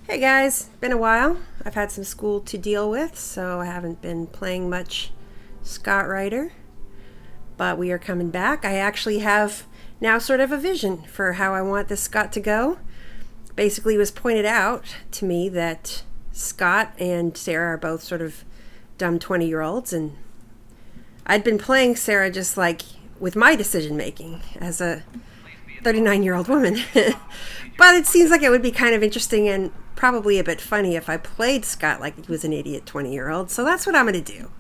Hey guys, been a while. I've had some school to deal with, so I haven't been playing much Scott Ryder, but we are coming back. I actually have now sort of a vision for how I want this Scott to go. Basically, it was pointed out to me that Scott and Sarah are both sort of dumb 20-year-olds, and I'd been playing Sarah just like with my decision making as a 39-year-old woman. But it seems like it would be kind of interesting and probably a bit funny if I played Scott like he was an idiot 20-year-old. So that's what I'm going to do.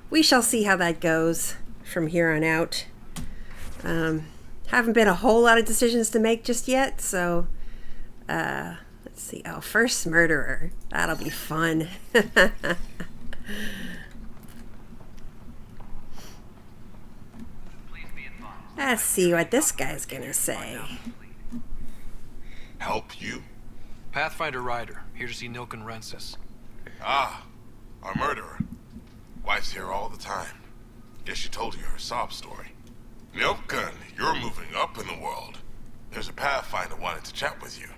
We shall see how that goes from here on out. Haven't been a whole lot of decisions to make just yet, so let's see. Oh, first murderer. That'll be fun. Let's see what this guy's going to say. Help you? Pathfinder Ryder, here to see Nilken Rensis. Ah, our murderer. Wife's here all the time. Guess she told you her sob story. Nilken, you're moving up in the world. There's a Pathfinder wanting to chat with you.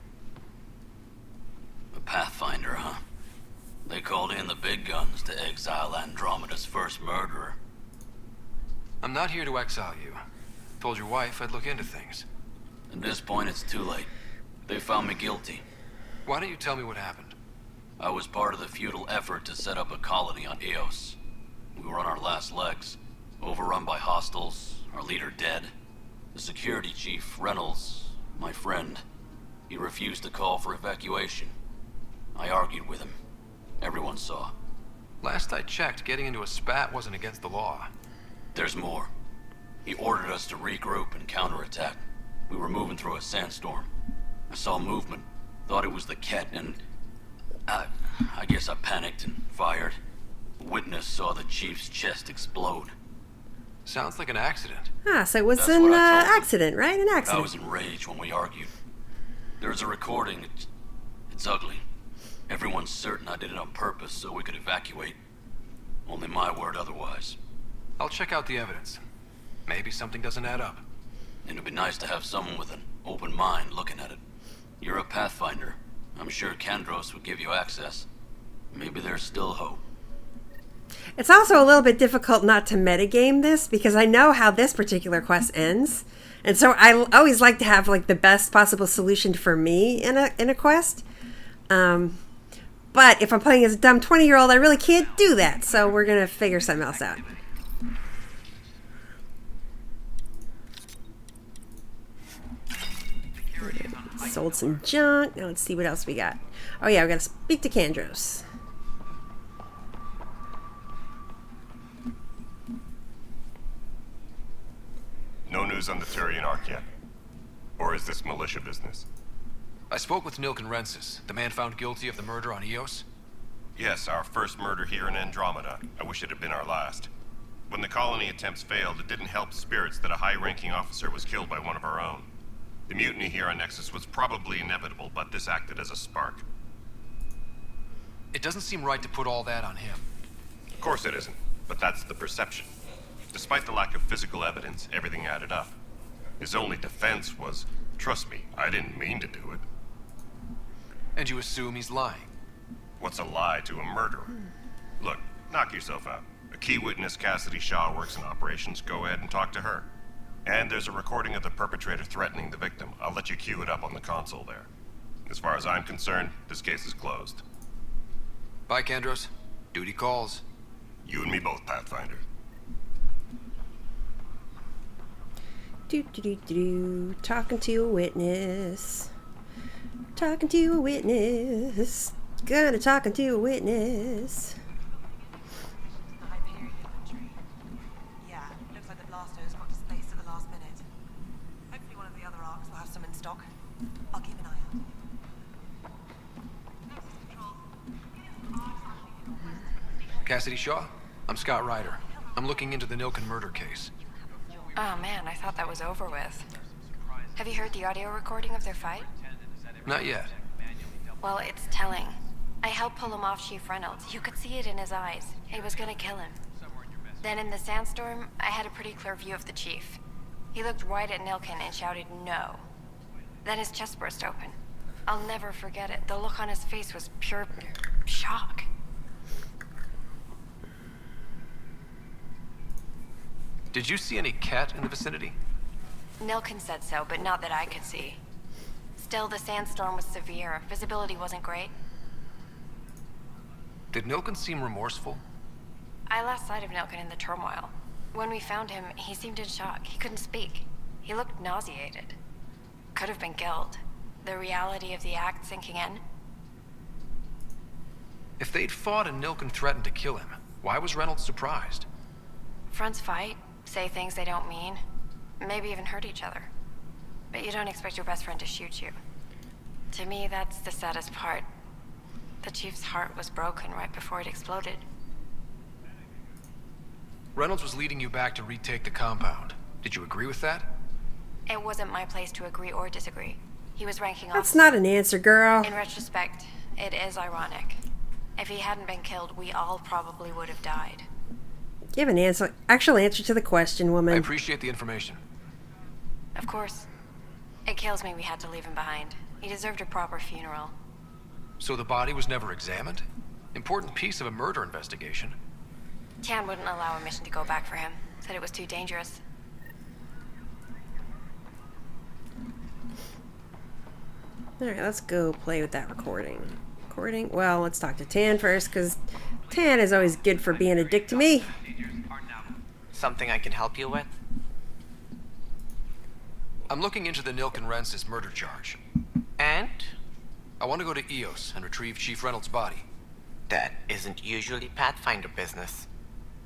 A Pathfinder, huh? They called in the big guns to exile Andromeda's first murderer. I'm not here to exile you. Told your wife I'd look into things. At this point, it's too late. They found me guilty. Why don't you tell me what happened? I was part of the futile effort to set up a colony on Eos. We were on our last legs, overrun by hostiles, our leader dead. The security chief, Reynolds, my friend, he refused to call for evacuation. I argued with him. Everyone saw. Last I checked, getting into a spat wasn't against the law. There's more. He ordered us to regroup and counterattack. We were moving through a sandstorm. I saw movement, thought it was the Ket, and I guess I panicked and fired. A witness saw the chief's chest explode. Sounds like an accident. So it was That's an what I told them. accident, right? An I accident. was enraged when we argued. There's a recording. It's ugly. Everyone's certain I did it on purpose so we could evacuate. Only my word otherwise. I'll check out the evidence. Maybe something doesn't add up. And it'd be nice to have someone with an open mind looking at it. You're a Pathfinder. I'm sure Kandros would give you access. Maybe there's still hope. It's also a little bit difficult not to metagame this because I know how this particular quest ends. And so I always like to have like the best possible solution for me in a quest. But if I'm playing as a dumb 20-year-old, I really can't do that. So we're going to figure something else out. Sold some junk. Now let's see what else we got. Oh yeah, we got to speak to Kandros. No news on the Turian Ark yet? Or is this militia business? I spoke with Nilken Rensis, the man found guilty of the murder on Eos. Yes, our first murder here in Andromeda. I wish it had been our last. When the colony attempts failed, it didn't help spirits that a high-ranking officer was killed by one of our own. The mutiny here on Nexus was probably inevitable, but this acted as a spark. It doesn't seem right to put all that on him. Of course it isn't, but that's the perception. Despite the lack of physical evidence, everything added up. His only defense was, trust me, I didn't mean to do it. And you assume he's lying. What's a lie to a murderer? Look, knock yourself out. A key witness, Cassidy Shaw, works in operations. Go ahead and talk to her. And there's a recording of the perpetrator threatening the victim. I'll let you cue it up on the console there. As far as I'm concerned, this case is closed. Bye, Kandros. Duty calls. You and me both, Pathfinder. Talking to a witness. Talking to a witness. Gonna talking to a witness. Yeah, looks like the blasters got displaced at the last minute. Hopefully one of the other arcs will have some in stock. I'll keep an eye out. Cassidy Shaw? I'm Scott Ryder. I'm looking into the Nilken murder case. Oh man, I thought that was over with. Have you heard the audio recording of their fight? Not yet. Well, it's telling. I helped pull him off Chief Reynolds. You could see it in his eyes. He was gonna kill him. Then in the sandstorm, I had a pretty clear view of the chief. He looked right at Nilken and shouted no. Then his chest burst open. I'll never forget it. The look on his face was pure shock. Did you see any cat in the vicinity? Nilkin said so, but not that I could see. Still, the sandstorm was severe. Visibility wasn't great. Did Nilkin seem remorseful? I lost sight of Nilkin in the turmoil. When we found him, he seemed in shock. He couldn't speak. He looked nauseated. Could have been guilt. The reality of the act sinking in. If they'd fought and Nilkin threatened to kill him, why was Reynolds surprised? Fronts fight, say things they don't mean, maybe even hurt each other. But you don't expect your best friend to shoot you. To me, that's the saddest part. The Chief's heart was broken right before it exploded. Reynolds was leading you back to retake the compound. Did you agree with that? It wasn't my place to agree or disagree. He was ranking That's officer. not an answer, girl. In retrospect, it is ironic. If he hadn't been killed, we all probably would have died. Give an answer, actual answer to the question, I woman. appreciate the information. Of course. It kills me we had to leave him behind. He deserved a proper funeral. So the body was never examined? Important piece of a murder investigation. Tian wouldn't allow a mission to go back for him. Said it was too dangerous. Alright, let's go play with that recording. Well, let's talk to Tan first, because Tan is always good for being a dick to me. Something I can help you with? I'm looking into the Nilkin Rensis murder charge. And? I want to go to EOS and retrieve Chief Reynolds' body. That isn't usually Pathfinder business.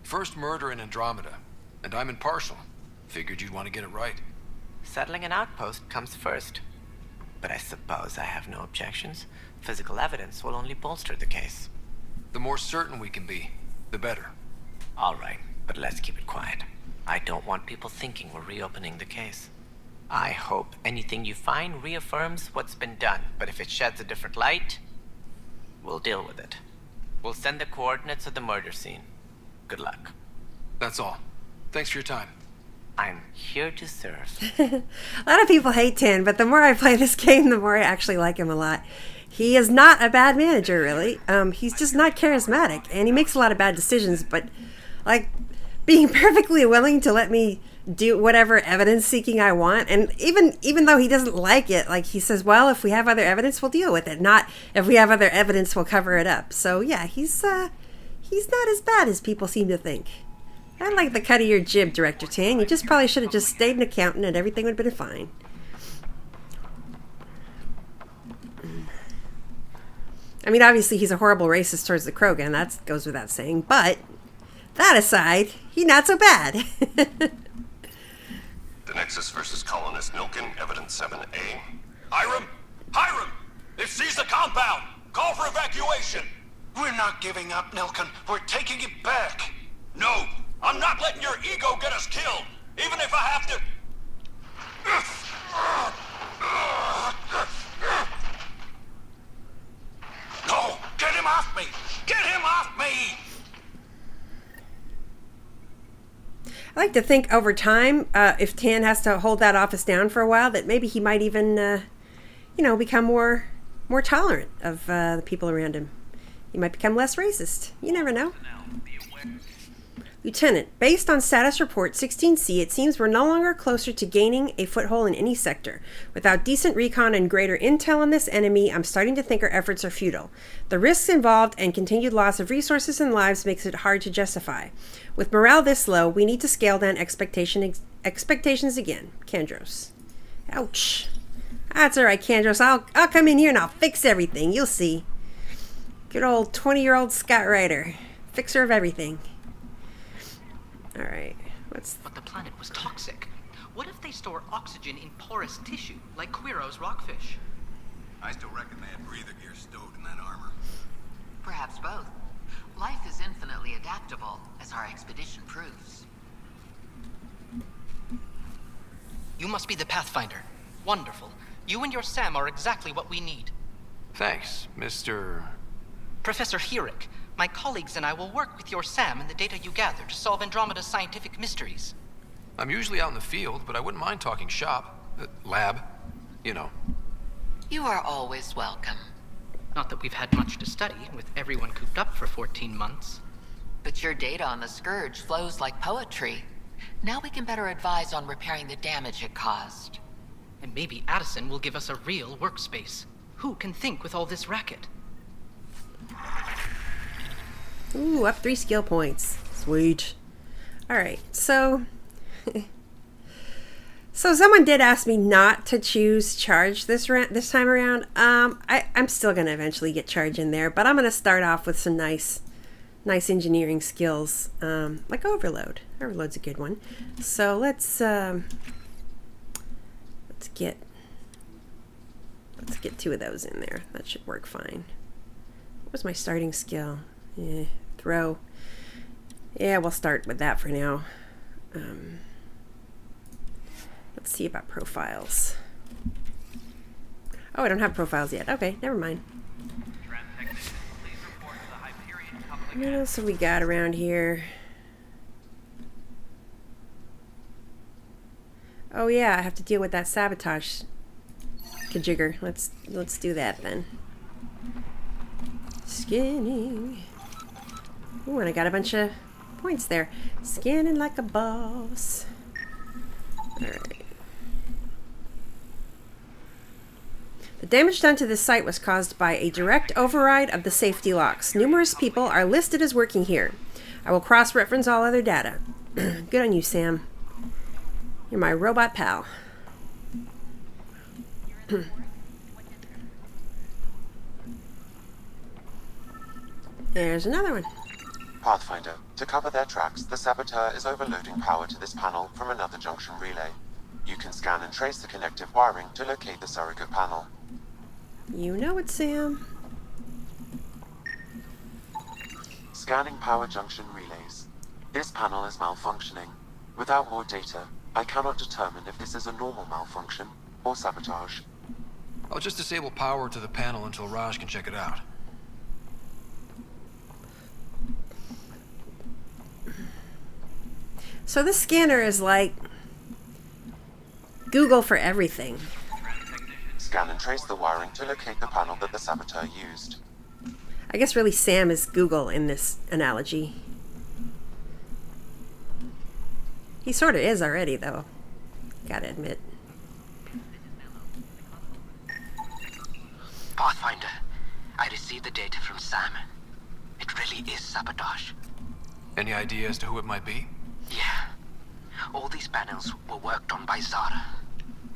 First murder in Andromeda, and I'm impartial. Figured you'd want to get it right. Settling an outpost comes first. But I suppose I have no objections. Physical evidence will only bolster the case. The more certain we can be, the better. All right, but let's keep it quiet. I don't want people thinking we're reopening the case. I hope anything you find reaffirms what's been done, but if it sheds a different light, we'll deal with it. We'll send the coordinates of the murder scene. Good luck. That's all. Thanks for your time. I'm here to serve. A lot of people hate Tan, but the more I play this game, the more I actually like him a lot. He is not a bad manager, really. He's just not charismatic, and he makes a lot of bad decisions, but, like, being perfectly willing to let me do whatever evidence seeking I want, and even though he doesn't like it, like, he says, well, if we have other evidence, we'll deal with it, not if we have other evidence, we'll cover it up. So, yeah, he's not as bad as people seem to think. I like the cut of your jib, Director Tan. You just probably should have just stayed an accountant and everything would have been fine. I mean, obviously he's a horrible racist towards the Krogan. That goes without saying. But, that aside, he's not so bad. The Nexus versus Colonist Nilkin, Evidence 7A. Hiram! Hiram! They've seized the compound! Call for evacuation! We're not giving up, Nilkin. We're taking it back. No! I'm not letting your ego get us killed! Even if I have to... No! Get him off me! Get him off me! I like to think over time, if Tan has to hold that office down for a while, that maybe he might even, become more tolerant of the people around him. He might become less racist. You never know. Lieutenant, based on status report 16C, it seems we're no longer closer to gaining a foothold in any sector. Without decent recon and greater intel on this enemy, I'm starting to think our efforts are futile. The risks involved and continued loss of resources and lives makes it hard to justify. With morale this low, we need to scale down expectations again. Kandros. Ouch. That's alright, Kandros. I'll come in here and I'll fix everything. You'll see. Good old 20-year-old Scott Ryder. Fixer of everything. Alright, But the planet was toxic. What if they store oxygen in porous tissue, like Quiro's rockfish? I still reckon they had breather gear stowed in that armor. Perhaps both. Life is infinitely adaptable, as our expedition proves. You must be the Pathfinder. Wonderful. You and your Sam are exactly what we need. Thanks, Mr. Professor Herrick, my colleagues and I will work with your Sam and the data you gather to solve Andromeda's scientific mysteries. I'm usually out in the field, but I wouldn't mind talking shop. Lab. You know. You are always welcome. Not that we've had much to study, with everyone cooped up for 14 months. But your data on the Scourge flows like poetry. Now we can better advise on repairing the damage it caused. And maybe Addison will give us a real workspace. Who can think with all this racket? Ooh, up 3 skill points. Sweet. Alright, so... So someone did ask me not to choose charge this time around. I'm still going to eventually get charge in there, but I'm going to start off with some nice engineering skills, like overload. Overload's a good one. So let's get 2 of those in there. That should work fine. What was my starting skill? Throw. Yeah, we'll start with that for now. Let's see about profiles. Oh, I don't have profiles yet. Okay, never mind. What else have we got around here? Oh yeah, I have to deal with that sabotage kajigger. Let's do that then. Scanning. Ooh, and I got a bunch of points there. Scanning like a boss. Alright. The damage done to this site was caused by a direct override of the safety locks. Numerous people are listed as working here. I will cross-reference all other data. Good on you, Sam. You're my robot pal. There's another one. Pathfinder, to cover their tracks, the saboteur is overloading power to this panel from another junction relay. You can scan and trace the connective wiring to locate the surrogate panel. You know it, Sam. Scanning power junction relays. This panel is malfunctioning. Without more data, I cannot determine if this is a normal malfunction or sabotage. I'll just disable power to the panel until Raj can check it out. So this scanner is like Google for everything. Scan and trace the wiring to locate the panel that the saboteur used. I guess really Sam is Google in this analogy. He sort of is already, though. Gotta admit. Pathfinder, I received the data from Sam. It really is sabotage. Any idea as to who it might be? Yeah. All these panels were worked on by Zara.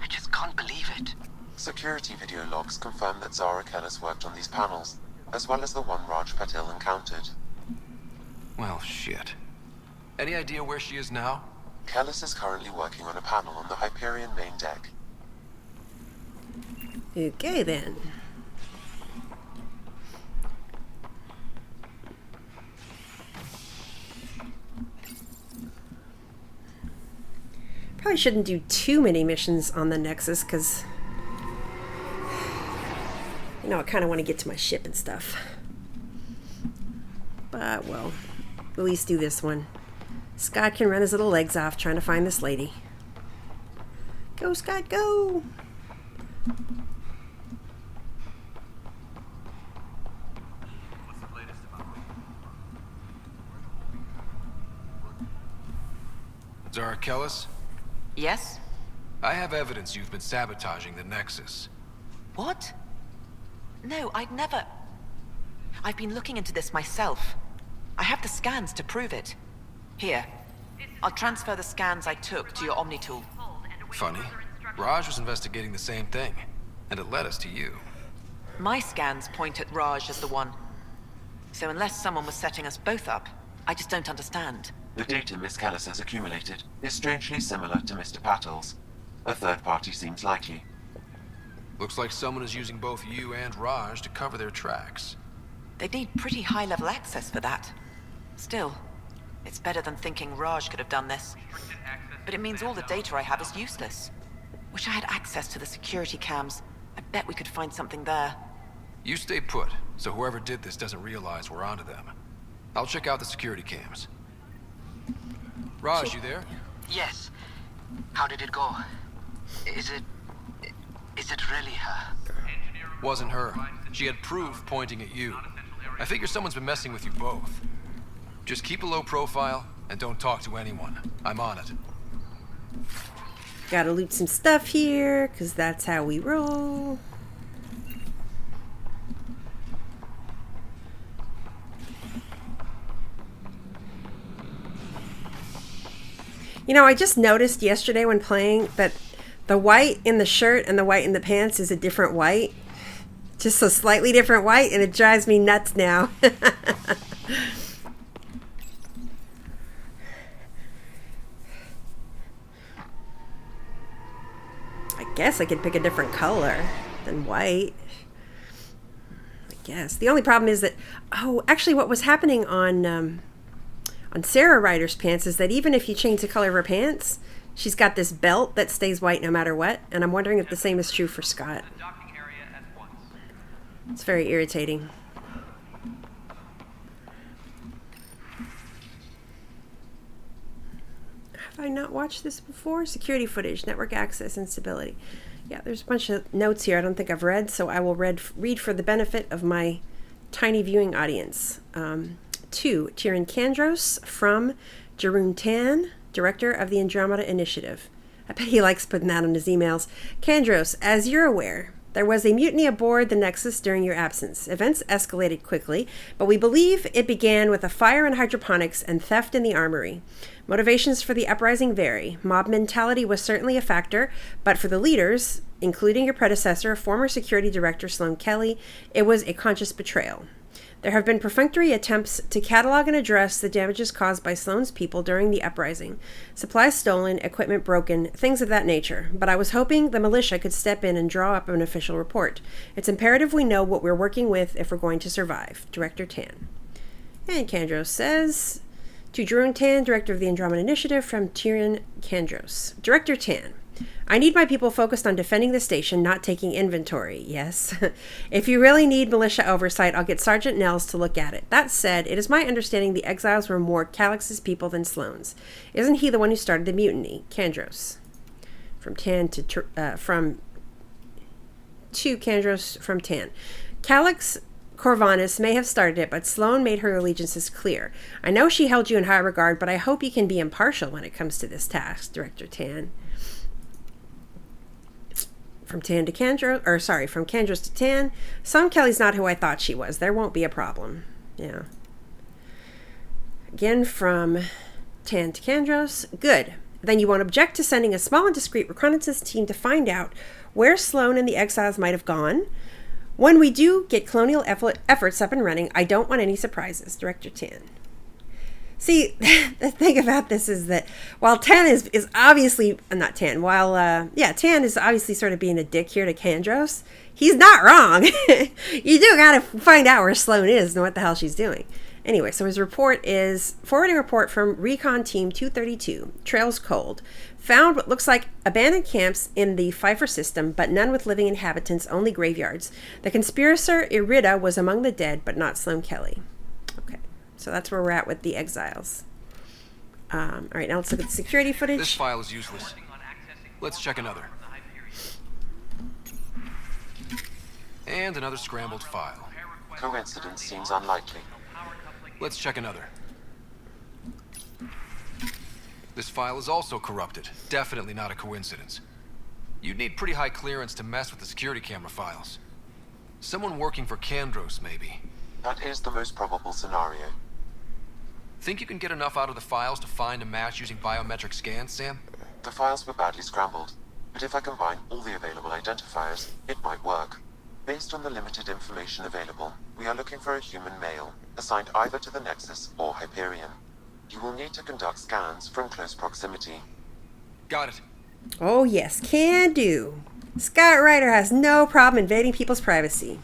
I just can't believe it. Security video logs confirm that Zara Kellis worked on these panels, as well as the one Raj Patil encountered. Well, shit. Any idea where she is now? Kellis is currently working on a panel on the Hyperion main deck. Okay, then. Probably shouldn't do too many missions on the Nexus, because you know, I kind of want to get to my ship and stuff. But, well, at least do this one. Scott can run his little legs off trying to find this lady. Go, Scott, go! Zara Kellis? Yes? I have evidence you've been sabotaging the Nexus. What? No, I'd never... I've been looking into this myself. I have the scans to prove it. Here. I'll transfer the scans I took to your Omni tool. Funny. Raj was investigating the same thing, and it led us to you. My scans point at Raj as the one. So unless someone was setting us both up, I just don't understand. The data Miss Kellis has accumulated is strangely similar to Mr. Patel's. A third party seems likely. Looks like someone is using both you and Raj to cover their tracks. They'd need pretty high-level access for that. Still, it's better than thinking Raj could have done this. But it means all the data I have is useless. Wish I had access to the security cams. I bet we could find something there. You stay put, so whoever did this doesn't realize we're onto them. I'll check out the security cams. Raj, you there? Yes. How did it go? Is it really her? Wasn't her. She had proof pointing at you. I figure someone's been messing with you both. Just keep a low profile and don't talk to anyone. I'm on it. Gotta loot some stuff here, because that's how we roll. You know, I just noticed yesterday when playing that the white in the shirt and the white in the pants is a different white. Just a slightly different white, and it drives me nuts now. I guess I could pick a different color than white. I guess. The only problem is that, oh, actually what was happening on Sarah Ryder's pants is that even if you change the color of her pants, she's got this belt that stays white no matter what, and I'm wondering if the same is true for Scott. It's very irritating. Have I not watched this before? Security footage, network access, instability. Yeah, there's a bunch of notes here I don't think I've read, so I will read for the benefit of my tiny viewing audience. To Tyrion Kandros from Jeroen Tan, director of the Andromeda Initiative. I bet he likes putting that on his emails. Kandros, as you're aware, there was a mutiny aboard the Nexus during your absence. Events escalated quickly, but we believe it began with a fire in hydroponics and theft in the armory. Motivations for the uprising vary. Mob mentality was certainly a factor, but for the leaders, including your predecessor, former security director Sloan Kelly, it was a conscious betrayal. There have been perfunctory attempts to catalog and address the damages caused by Sloan's people during the uprising. Supplies stolen, equipment broken, things of that nature. But I was hoping the militia could step in and draw up an official report. It's imperative we know what we're working with if we're going to survive. Director Tan. And Kandros says, to Jeroen Tan, director of the Andromeda Initiative, from Tyrion Kandros. Director Tan. I need my people focused on defending the station, not taking inventory. Yes. If you really need militia oversight, I'll get Sergeant Nels to look at it. That said, it is my understanding the exiles were more Calix's people than Sloane's. Isn't he the one who started the mutiny? Kandros. From Kandros from Tan. Calix Corvinus may have started it, but Sloane made her allegiances clear. I know she held you in high regard, but I hope you can be impartial when it comes to this task, Director Tan. From Kandros to Tan. Some Kelly's not who I thought she was. There won't be a problem. Yeah. Again from Tan to Kandros. Good. Then you won't object to sending a small and discreet reconnaissance team to find out where Sloane and the exiles might have gone. When we do get colonial efforts up and running, I don't want any surprises. Director Tan. See, the thing about this is that while Tan is obviously, not Tan, Tan is obviously sort of being a dick here to Kandros, he's not wrong. You do gotta find out where Sloane is and what the hell she's doing. Anyway, so his report is, forwarding report from Recon Team 232, trails cold. Found what looks like abandoned camps in the Pfeiffer system, but none with living inhabitants, only graveyards. The conspirator Irida was among the dead, but not Sloane Kelly. Okay. So that's where we're at with the exiles. All right, now let's look at the security footage. This file is useless. Let's check another. And another scrambled file. Coincidence seems unlikely. Let's check another. This file is also corrupted. Definitely not a coincidence. You'd need pretty high clearance to mess with the security camera files. Someone working for Kandros, maybe. That is the most probable scenario. Think you can get enough out of the files to find a match using biometric scans, Sam? The files were badly scrambled, but if I combine all the available identifiers, it might work. Based on the limited information available, we are looking for a human male, assigned either to the Nexus or Hyperion. You will need to conduct scans from close proximity. Got it. Oh yes, can do. Scott Ryder has no problem invading people's privacy.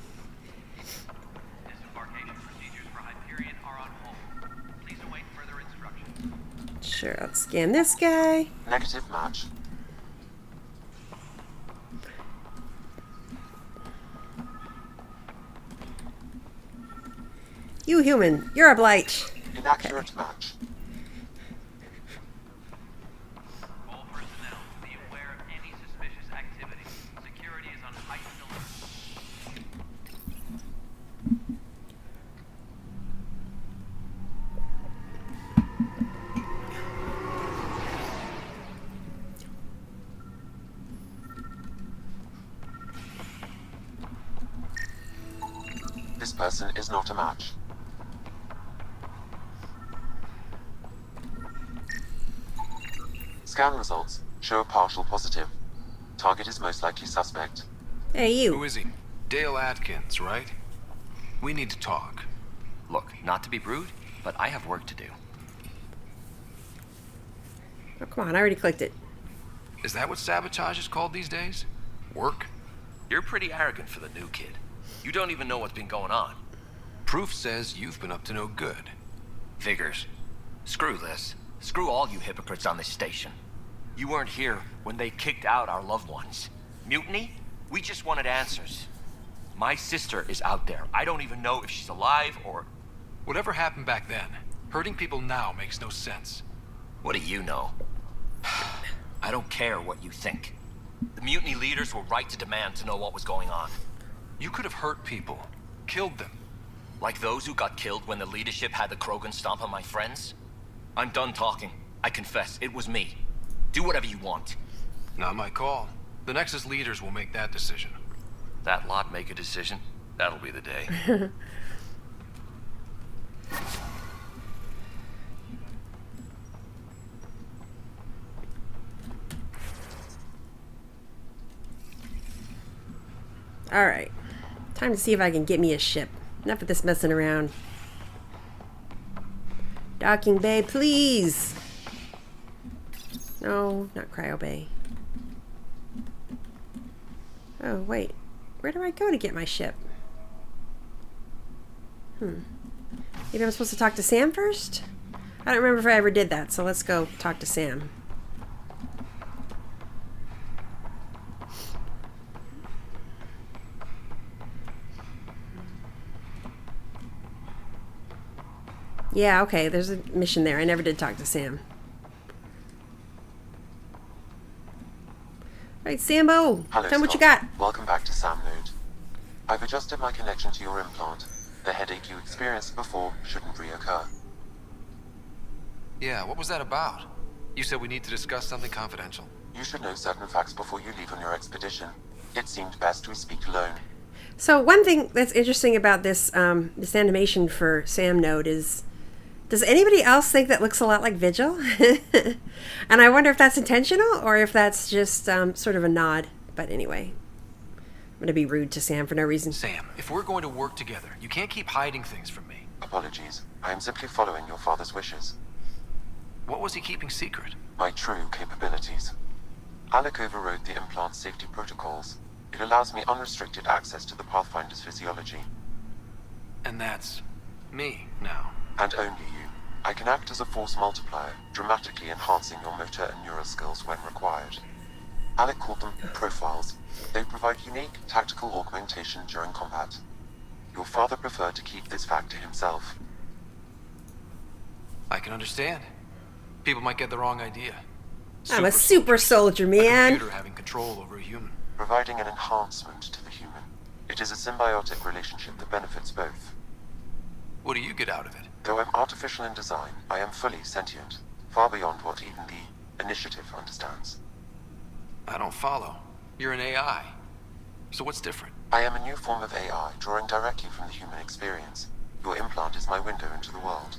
Sure, let's scan this guy. Negative match. You human, you're a blight. Inaccurate match. All personnel, be aware of any suspicious activity. Security is on heightened alert. This person is not a match. Scan results show a partial positive. Target is most likely suspect. Hey, you. Who is he? Dale Atkins, right? We need to talk. Look, not to be rude, but I have work to do. Oh, come on. I already clicked it. Is that what sabotage is called these days? Work? You're pretty arrogant for the new kid. You don't even know what's been going on. Proof says you've been up to no good. Figures. Screw this. Screw all you hypocrites on this station. You weren't here when they kicked out our loved ones. Mutiny? We just wanted answers. My sister is out there. I don't even know if she's alive or... Whatever happened back then, hurting people now makes no sense. What do you know? I don't care what you think. The mutiny leaders were right to demand to know what was going on. You could have hurt people, killed them. Like those who got killed when the leadership had the Krogan stomp on my friends? I'm done talking. I confess, it was me. Do whatever you want. Not my call. The Nexus leaders will make that decision. That lot make a decision? That'll be the day. Alright. Time to see if I can get me a ship. Enough of this messing around. Docking bay, please! No, not Cryo Bay. Oh, wait. Where do I go to get my ship? Maybe I'm supposed to talk to Sam first? I don't remember if I ever did that, so let's go talk to Sam. Yeah, okay, there's a mission there. I never did talk to Sam. Right, Sambo, Hello, tell me what you Scott. got. Welcome back to Sam Mode. I've adjusted my connection to your implant. The headache you experienced before shouldn't reoccur. Yeah, what was that about? You said we need to discuss something confidential. You should know certain facts before you leave on your expedition. It seemed best we speak alone. So one thing that's interesting about this this animation for Sam Node is, does anybody else think that looks a lot like Vigil? And I wonder if that's intentional or if that's just sort of a nod. But anyway, I'm going to be rude to Sam for no reason. Sam, if we're going to work together, you can't keep hiding things from me. Apologies. I am simply following your father's wishes. What was he keeping secret? My true capabilities. Alec overrode the implant's safety protocols. It allows me unrestricted access to the Pathfinder's physiology. And that's me now. And only you. I can act as a force multiplier, dramatically enhancing your motor and neural skills when required. Alec called them profiles. They provide unique tactical augmentation during combat. Your father preferred to keep this fact to himself. I can understand. People might get the wrong idea. I'm a super soldier, man. A computer having control over a human. Providing an enhancement to the human. It is a symbiotic relationship that benefits both. What do you get out of it? Though I'm artificial in design, I am fully sentient, far beyond what even the Initiative understands. I don't follow. You're an AI. So what's different? I am a new form of AI, drawing directly from the human experience. Your implant is my window into the world.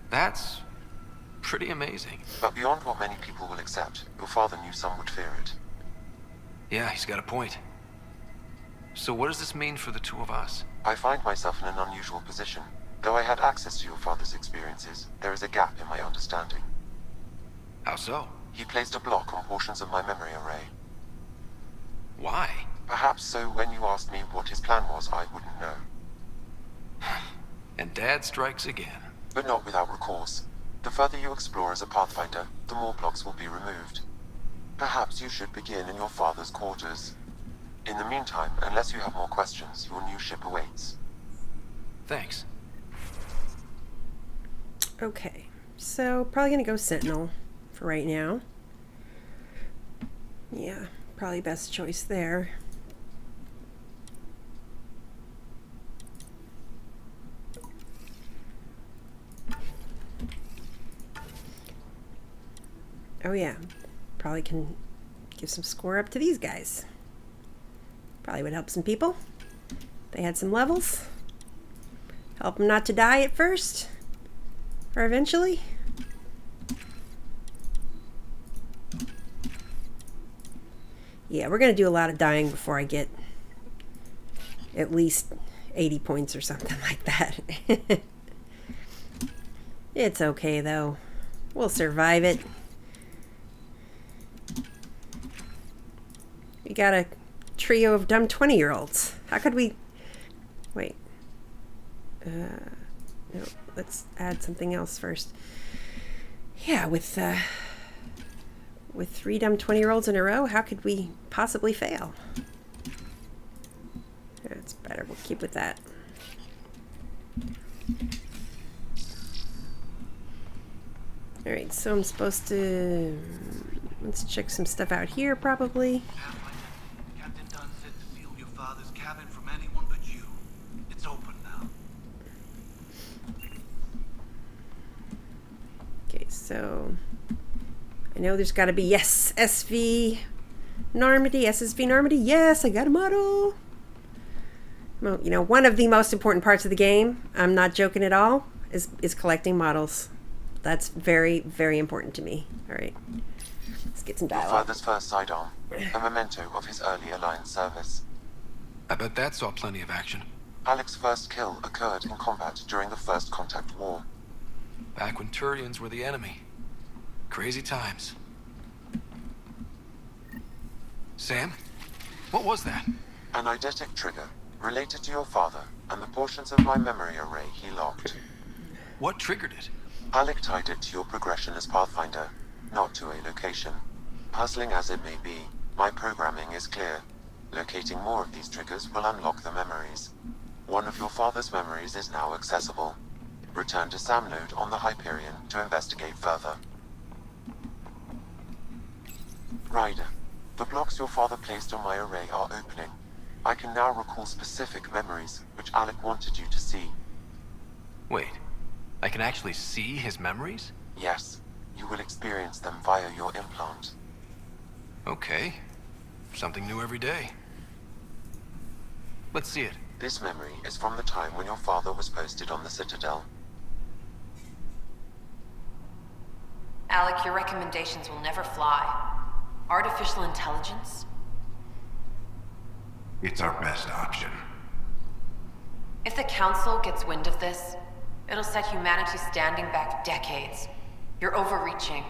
That's pretty amazing. But beyond what many people will accept, your father knew some would fear it. Yeah, he's got a point. So what does this mean for the two of us? I find myself in an unusual position. Though I had access to your father's experiences, there is a gap in my understanding. How so? He placed a block on portions of my memory array. Why? Perhaps so when you asked me what his plan was, I wouldn't know. And Dad strikes again. But not without recourse. The further you explore as a Pathfinder, the more blocks will be removed. Perhaps you should begin in your father's quarters. In the meantime, unless you have more questions, your new ship awaits. Thanks. Okay, so probably gonna go Sentinel for right now. Yeah, probably best choice there. Oh yeah, probably can give some score up to these guys. Probably would help some people. They had some levels. Help them not to die at first. Or eventually. Yeah, we're going to do a lot of dying before I get at least 80 points or something like that. It's okay, though. We'll survive it. We got a trio of dumb 20-year-olds. How could we... Wait. No, let's add something else first. Yeah, with 3 dumb 20-year-olds in a row, how could we possibly fail? That's better. We'll keep with that. Alright, so I'm supposed to... Let's check some stuff out here, probably. Captain Dunn said to seal your father's cabin from anyone but you. It's open now. Okay, so... I know there's got to be... Yes! SV Normandy. SSV Normandy. Yes, I got a model! Well, you know, one of the most important parts of the game, I'm not joking at all, is collecting models. That's very, very important to me. Alright. Let's get some Your dialogue. father's first sidearm, a memento of his early Alliance service. I bet that saw plenty of action. Alec's first kill occurred in combat during the First Contact War. Back when Turians were the enemy. Crazy times. Sam? What was that? An eidetic trigger, related to your father, and the portions of my memory array he locked. What triggered it? Alec tied it to your progression as Pathfinder, not to a location. Puzzling as it may be, my programming is clear. Locating more of these triggers will unlock the memories. One of your father's memories is now accessible. Return to Sam Node on the Hyperion to investigate further. Ryder, the blocks your father placed on my array are opening. I can now recall specific memories, which Alec wanted you to see. Wait, I can actually see his memories? Yes, you will experience them via your implant. Okay. Something new every day. Let's see it. This memory is from the time when your father was posted on the Citadel. Alec, your recommendations will never fly. Artificial intelligence? It's our best option. If the Council gets wind of this, it'll set humanity standing back decades. You're overreaching.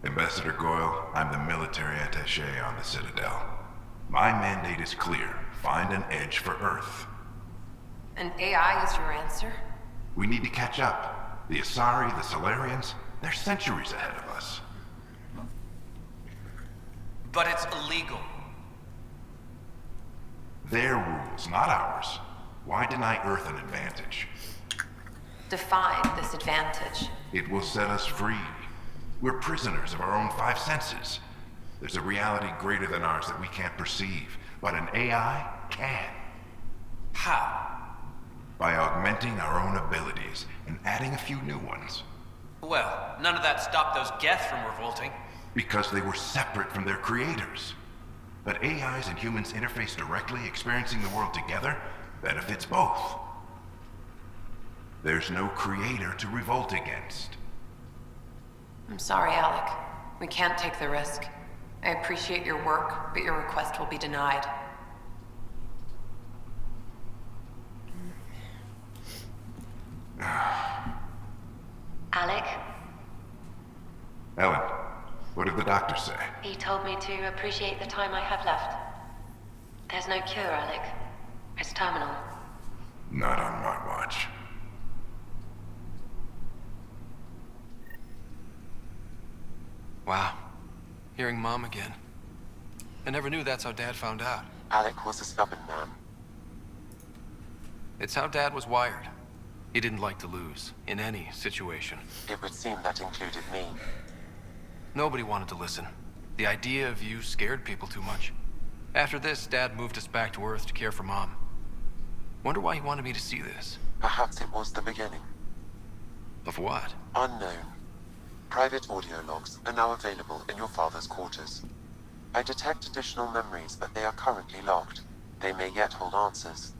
Ambassador Goyle, I'm the military attaché on the Citadel. My mandate is clear. Find an edge for Earth. And AI is your answer? We need to catch up. The Asari, the Solarians, they're centuries ahead of us. But it's illegal. Their rules, not ours. Why deny Earth an advantage? Define this advantage. It will set us free. We're prisoners of our own 5 senses. There's a reality greater than ours that we can't perceive, but an AI can. How? By augmenting our own abilities and adding a few new ones. Well, none of that stopped those Geth from revolting. Because they were separate from their creators. But AIs and humans interface directly, experiencing the world together, benefits both. There's no creator to revolt against. I'm sorry, Alec. We can't take the risk. I appreciate your work, but your request will be denied. Alec, Ellen, what did the doctor say? he told me to appreciate the time I have left. There's no cure, Alec. It's terminal. Not on my watch. Wow. Hearing Mom again. I never knew that's how Dad found out. Alec was a stubborn man. It's how Dad was wired. He didn't like to lose, in any situation. It would seem that included me. Nobody wanted to listen. The idea of you scared people too much. After this, Dad moved us back to Earth to care for Mom. Wonder why he wanted me to see this. Perhaps it was the beginning. Of what? Unknown. Private audio logs are now available in your father's quarters. I detect additional memories, but they are currently locked. They may yet hold answers.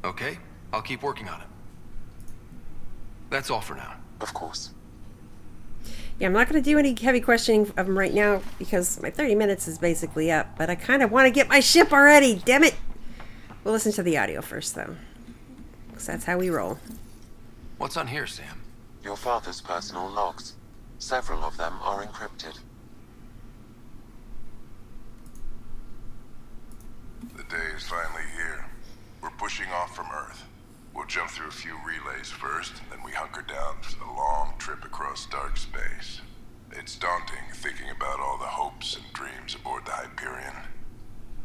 Okay, I'll keep working on it. That's all for now. Of course. Yeah, I'm not going to do any heavy questioning of them right now because my 30 minutes is basically up, but I kind of want to get my ship already, damn it! We'll listen to the audio first, though, because that's how we roll. What's on here, Sam? Your father's personal logs. Several of them are encrypted. The day is finally here. We're pushing off from Earth. We'll jump through a few relays first, and then we hunker down for the long trip across dark space. It's daunting thinking about all the hopes and dreams aboard the Hyperion.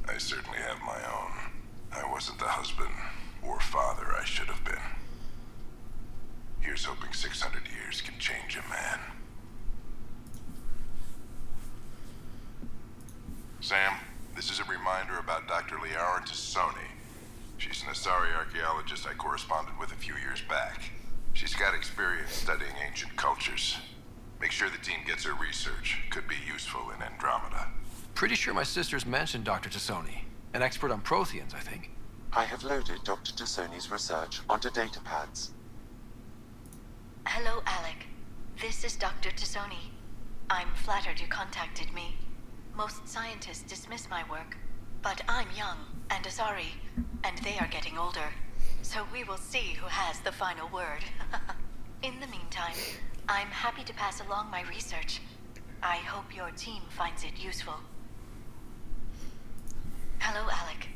I certainly have my own. I wasn't the husband or father I should have been. Here's hoping 600 years can change a man. Sam, this is a reminder about Dr. Liara Tassoni. She's an Asari archaeologist I corresponded with a few years back. She's got experience studying ancient cultures. Make sure the team gets her research. Could be useful in Andromeda. Pretty sure my sister's mentioned Dr. Tassoni. An expert on Protheans, I think. I have loaded Dr. Tassoni's research onto datapads. Hello, Alec. This is Dr. Tassoni. I'm flattered you contacted me. Most scientists dismiss my work, but I'm young and Asari, and they are getting older. So we will see who has the final word. In the meantime, I'm happy to pass along my research. I hope your team finds it useful. Hello, Alec.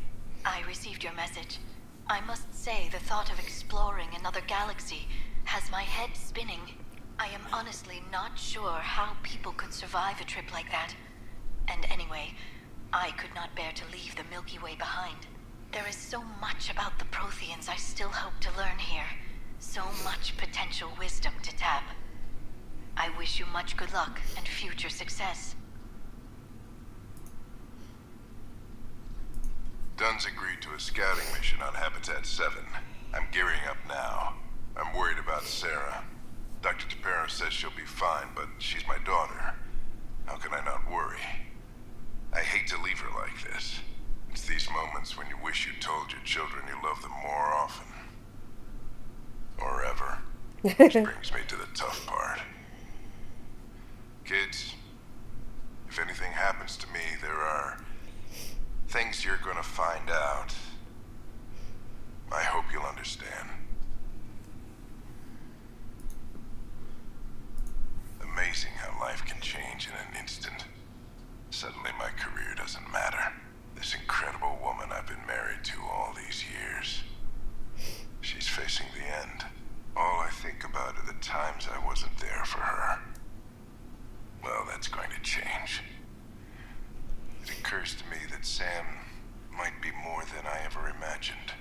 I received your message. I must say the thought of exploring another galaxy has my head spinning. I am honestly not sure how people could survive a trip like that. And anyway, I could not bear to leave the Milky Way behind. There is so much about the Protheans I still hope to learn here. So much potential wisdom to tap. I wish you much good luck and future success. Dunn's agreed to a scouting mission on Habitat 7. I'm gearing up now. I'm worried about Sarah. Dr. Tapera says she'll be fine, but she's my daughter. How can I not worry? I hate to leave her like this. It's these moments when you wish you told your children you love them more often. Or ever. Which brings me to the tough part. Kids, if anything happens to me, there are things you're gonna find out. I hope you'll understand. Amazing how life can change in an instant. Suddenly my career doesn't matter. This incredible woman I've been married to all these years. She's facing the end. All I think about are the times I wasn't there for her. Well, that's going to change. It occurs to me that Sam might be more than I ever imagined.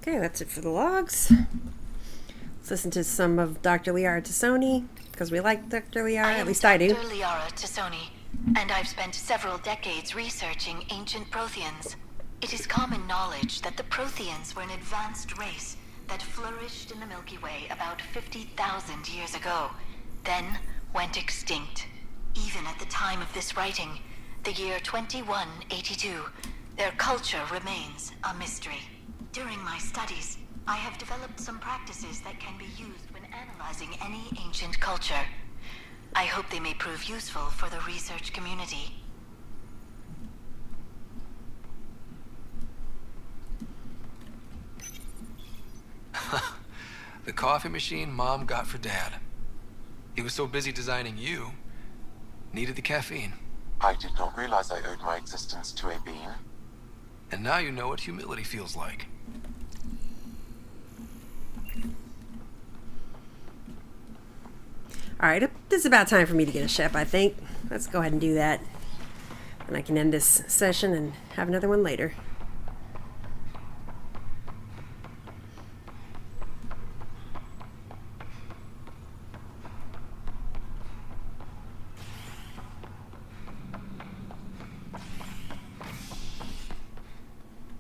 Okay, that's it for the logs. Let's listen to some of Dr. Liara Tassoni, because we like Dr. Liara, at least I do. Dr. Liara Tassoni, and I've spent several decades researching ancient Protheans. It is common knowledge that the Protheans were an advanced race that flourished in the Milky Way about 50,000 years ago, then went extinct. Even at the time of this writing, the year 2182, their culture remains a mystery. During my studies, I have developed some practices that can be used when analyzing any ancient culture. I hope they may prove useful for the research community. The coffee machine Mom got for Dad. He was so busy designing you, needed the caffeine. I did not realize I owed my existence to a bean. And now you know what humility feels like. Alright, this is about time for me to get a ship, I think. Let's go ahead and do that. And I can end this session and have another one later.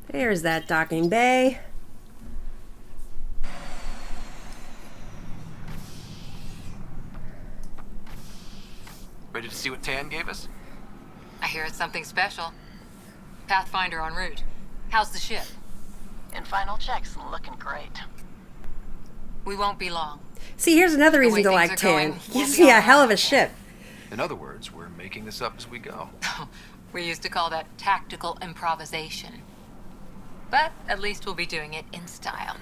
There's that docking bay. Ready to see what Tan gave us? I hear it's something special. Pathfinder en route. How's the ship? In final checks and looking great. We won't be long. See, here's another The reason way to things like are 10. going, You we'll be see a all hell of right. a ship. In other words, we're making this up as we go. We used to call that tactical improvisation. But at least we'll be doing it in style.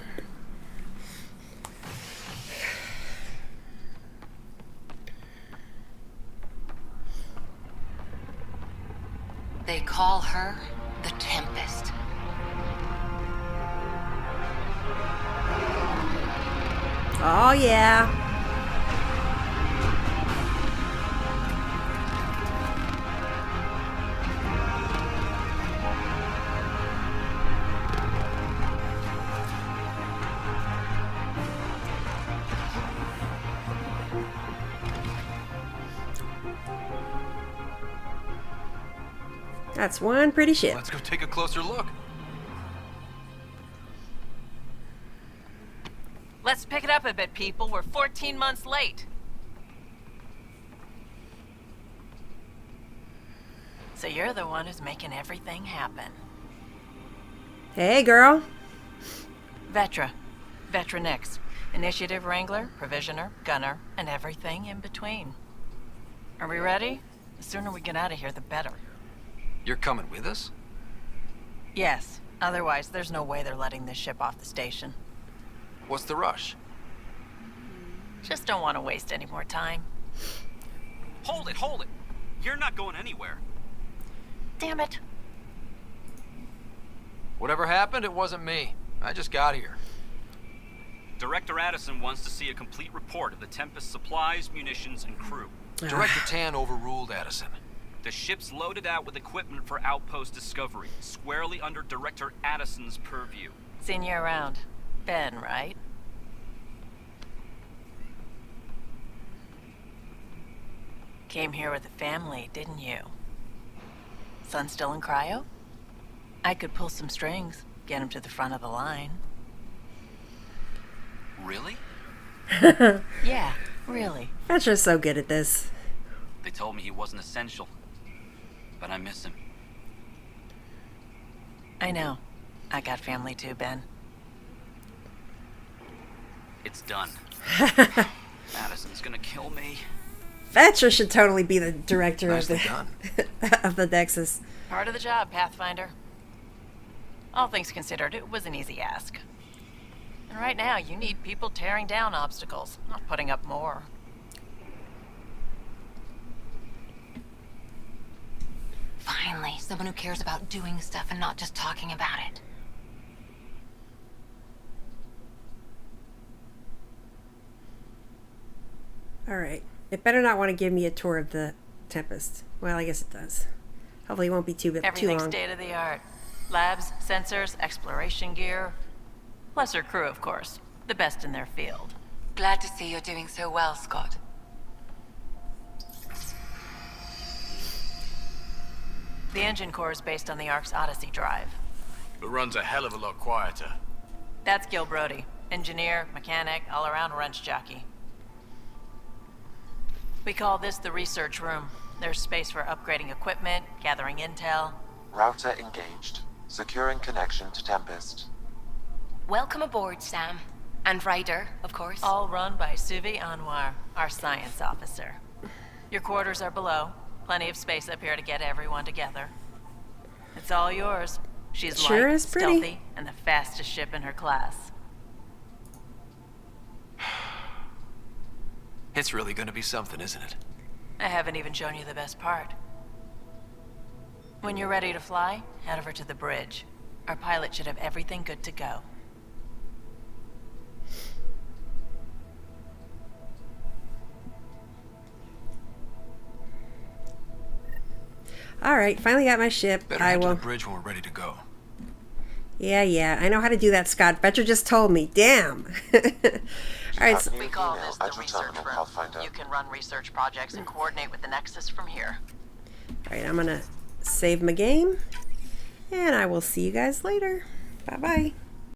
They call her the Tempest. Oh, yeah. That's one pretty ship. Let's go take a closer look. Let's pick it up a bit, people. We're 14 months late. So you're the one who's making everything happen. Hey, girl. Vetra. Vetra Nix. Initiative Wrangler, Provisioner, Gunner, and everything in between. Are we ready? The sooner we get out of here, the better. You're coming with us? Yes. Otherwise, there's no way they're letting this ship off the station. What's the rush? Just don't want to waste any more time. Hold it, hold it. You're not going anywhere. Damn it. Whatever happened, it wasn't me. I just got here. Director Addison wants to see a complete report of the Tempest's supplies, munitions, and crew. Director Tan overruled Addison. The ship's loaded out with equipment for outpost discovery, squarely under Director Addison's purview. Seen you around. Ben, right? Came here with a family, didn't you? Son still in cryo? I could pull some strings, get him to the front of the line. Really? Yeah, really. Vetra's so good at this. They told me he wasn't essential, but I miss him. I know. I got family too, Ben. It's done. Addison's gonna kill me. Vetra should totally be the director Nicely of done. of the Nexus. Part of the job, Pathfinder. All things considered, it was an easy ask. And right now, you need people tearing down obstacles, not putting up more. Finally, someone who cares about doing stuff and not just talking about it. Alright. It better not want to give me a tour of the Tempest. Well, I guess it does. Hopefully it won't be too Everything's long. state of the art. Labs, sensors, exploration gear. Plus her crew, of course. The best in their field. Glad to see you're doing so well, Scott. The engine core is based on the Ark's Odyssey drive. It runs a hell of a lot quieter. That's Gil Brody. Engineer, mechanic, all-around wrench jockey. We call this the research room. There's space for upgrading equipment, gathering intel. Router engaged. Securing connection to Tempest. Welcome aboard, Sam. And Ryder, of course. All run by Suvi Anwar, our science officer. Your quarters are below. Plenty of space up here to get everyone together. It's all yours. She's Sure light, is pretty. stealthy, and the fastest ship in her class. It's really gonna be something, isn't it? I haven't even shown you the best part. When you're ready to fly, head over to the bridge. Our pilot should have everything good to go. Alright, finally got my ship. Better I head to will. the bridge when we're ready to go. Yeah. I know how to do that, Scott. Vetra just told me. Damn. Alright, so We call this the At your research terminal, room. Pathfinder. You can run research projects and coordinate with the Nexus from here. alright, I'm gonna save my game. And I will see you guys later. Bye-bye.